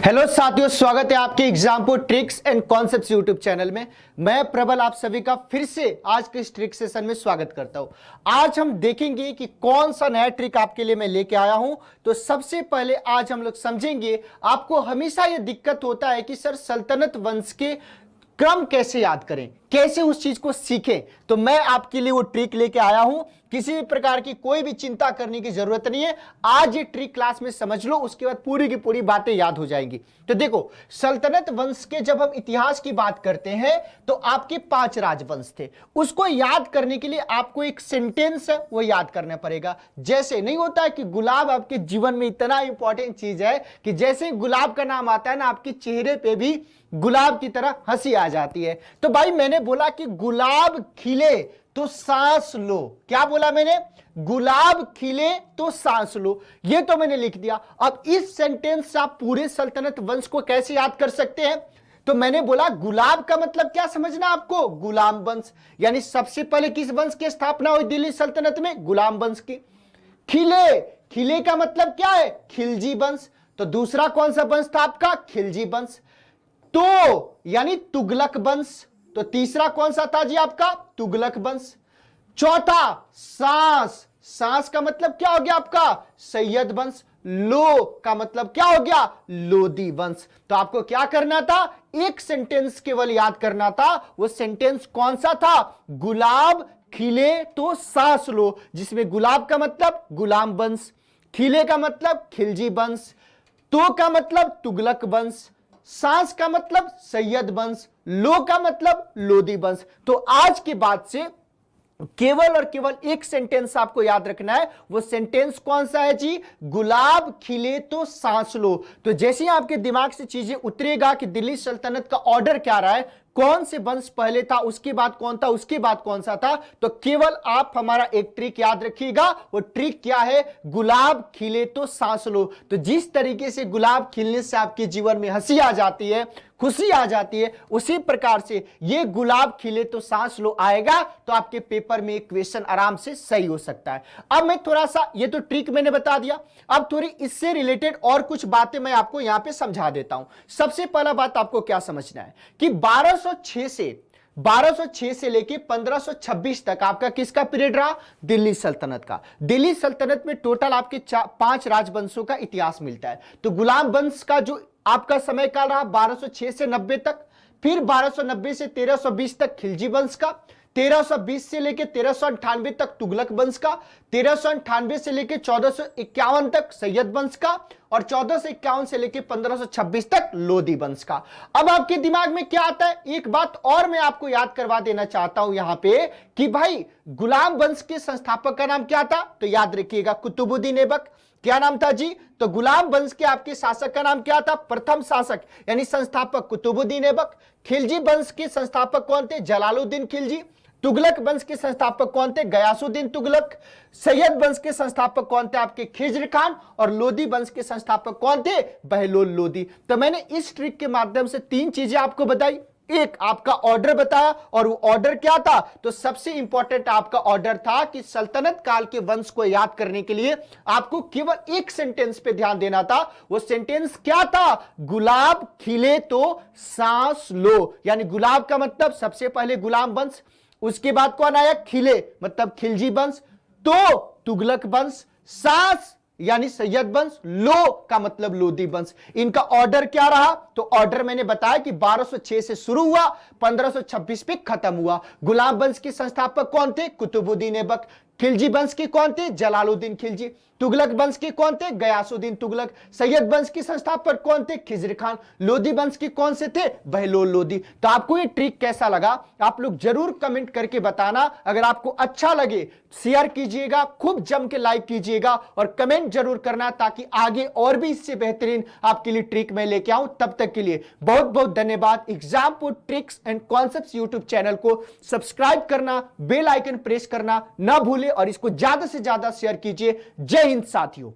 Hello साथियों, स्वागत है आपके example tricks and concepts YouTube channel में। मैं प्रबल आप सभी का फिर से आज के इस ट्रिक सेशन में स्वागत करता हूं। आज हम देखेंगे कि कौन सा नया ट्रिक आपके लिए मैं लेके आया हूं। तो सबसे पहले आज हम लोग समझेंगे, आपको हमेशा यह दिक्कत होता है कि सर सल्तनत वंश के क्रम कैसे याद करें, कैसे उस चीज को सीखें। तो मैं आपके लिए वो ट्रिक लेके आया हूं। किसी भी प्रकार की कोई भी चिंता करने की जरूरत नहीं है। आज ये ट्रिक क्लास में समझ लो, उसके बाद पूरी की पूरी बातें याद हो जाएंगी। तो देखो, सल्तनत वंश के जब हम इतिहास की बात करते हैं तो आपके 5 राजवंश थे। उसको याद करने के लिए आपको एक सेंटेंस है वो याद करना पड़ेगा। जैसे नहीं होता है कि गुलाब आपके जीवन में इतना इंपॉर्टेंट चीज है कि जैसे गुलाब का नाम आता है ना, आपके चेहरे पे भी गुलाब की तरह हंसी आ जाती है। तो भाई मैंने बोला कि गुलाब खिले तो सांस लो। क्या बोला मैंने? गुलाब खिले तो सांस लो। ये तो मैंने लिख दिया। अब इस सेंटेंस से आप पूरे सल्तनत वंश को कैसे याद कर सकते हैं? तो मैंने बोला गुलाब का मतलब क्या समझना आपको? गुलाम वंश। यानी सबसे पहले किस वंश की स्थापना हुई दिल्ली सल्तनत में? गुलाम वंश की। खिले, खिले का मतलब क्या है? खिलजी वंश। तो दूसरा कौन सा वंश था आपका? खिलजी वंश। तो यानी तुगलक वंश। तो तीसरा कौन सा था जी आपका? तुगलक वंश। चौथा सांस, सांस का मतलब क्या हो गया आपका? सैयद वंश। लो का मतलब क्या हो गया? लोदी वंश। तो आपको क्या करना था? एक सेंटेंस केवल याद करना था। वो सेंटेंस कौन सा था? गुलाब खिले तो सांस लो, जिसमें गुलाब का मतलब गुलाम वंश, खिले का मतलब खिलजी वंश, तो का मतलब तुगलक वंश, सांस का मतलब सैयद वंश, लो का मतलब लोदी वंश। तो आज के बाद से केवल और केवल एक सेंटेंस आपको याद रखना है। वो सेंटेंस कौन सा है जी? गुलाब खिले तो सांस लो। तो जैसे ही आपके दिमाग से चीजें उतरेगा कि दिल्ली सल्तनत का ऑर्डर क्या रहा है, कौन से वंश पहले था, उसके बाद कौन था, उसके बाद कौन सा था, तो केवल आप हमारा एक ट्रिक याद रखिएगा। वो ट्रिक क्या है? गुलाब खिले तो सांस लो। तो जिस तरीके से गुलाब खिलने से आपके जीवन में हंसी आ जाती है, खुशी आ जाती है, उसी प्रकार से ये गुलाब खिले तो सांस लो आएगा तो आपके पेपर में क्वेश्चन आराम से सही हो सकता है। अब मैं थोड़ा सा, ये तो ट्रिक मैंने बता दिया, अब थोड़ी इससे रिलेटेड और कुछ बातें मैं आपको यहां पे समझा देता हूं। सबसे पहला बात आपको क्या समझना है कि 1206 से लेके 1526 तक आपका किसका पीरियड रहा? दिल्ली सल्तनत का। दिल्ली सल्तनत में टोटल आपके 5 राजवंशों का इतिहास मिलता है। तो गुलाम वंश का जो आपका समय काल रहा 1206 से 90 तक, फिर 1290 से 1320 तक खिलजी वंश का, 1320 से लेकर 1398 तक तुगलक वंश का, 1398 से लेकर 1451 तक सैयद वंश का, और 1451 से लेकर 1526 तक लोदी वंश का। अब आपके दिमाग में क्या आता है? एक बात और मैं आपको याद करवा देना चाहता हूं यहां पे कि भाई गुलाम वंश के संस्थापक का नाम क्या था? तो याद रखिएगा, कुतुबुद्दीन ऐबक। क्या नाम था जी? तो गुलाम वंश के आपके शासक का नाम क्या था? प्रथम शासक यानी संस्थापक कुतुबुद्दीन ऐबक। खिलजी वंश के संस्थापक कौन थे? जलालुद्दीन खिलजी। तुगलक वंश के संस्थापक कौन थे? गयासुद्दीन तुगलक। सैयद वंश के संस्थापक कौन थे? आपके खिज्र खान। और लोदी वंश के संस्थापक कौन थे? बहलोल लोदी। तो मैंने इस ट्रिक के माध्यम से 3 चीजें आपको बताई। एक आपका ऑर्डर बताया, और वो ऑर्डर क्या था? तो सबसे इंपॉर्टेंट आपका ऑर्डर था कि सल्तनत काल के वंश को याद करने के लिए आपको केवल एक सेंटेंस पे ध्यान देना था। वो सेंटेंस क्या था? गुलाब खिले तो सांस लो। यानी गुलाब का मतलब सबसे पहले गुलाम वंश, उसके बाद कौन आया? खिले मतलब खिलजी वंश, तो तुगलक वंश, सांस यानी सैयद वंश, लो का मतलब लोदी वंश। इनका ऑर्डर क्या रहा? तो ऑर्डर मैंने बताया कि 1206 से शुरू हुआ, 1526 पे खत्म हुआ। गुलाम वंश के संस्थापक कौन थे? कुतुबुद्दीन ऐबक। खिलजी वंश के कौन थे? जलालुद्दीन खिलजी। तुगलक वंश के कौन थे? गयासुद्दीन तुगलक। सैयद वंश के संस्थापक कौन थे? खिज्र खान। लोदी वंश के कौन से थे? बहलोल लोदी। तो आपको ये ट्रिक कैसा लगा? आप लोग जरूर कमेंट करके बताना। अगर आपको अच्छा लगे शेयर कीजिएगा, खूब जम के लाइक कीजिएगा और कमेंट जरूर करना, ताकि आगे और भी इससे बेहतरीन आपके लिए ट्रिक मैं लेके आऊं। तब तक के लिए बहुत बहुत धन्यवाद। Example tricks and concepts YouTube channel को सब्सक्राइब करना, बेल आइकन प्रेस करना ना भूले, और इसको ज्यादा से ज्यादा शेयर कीजिए। जय हिंद साथियों।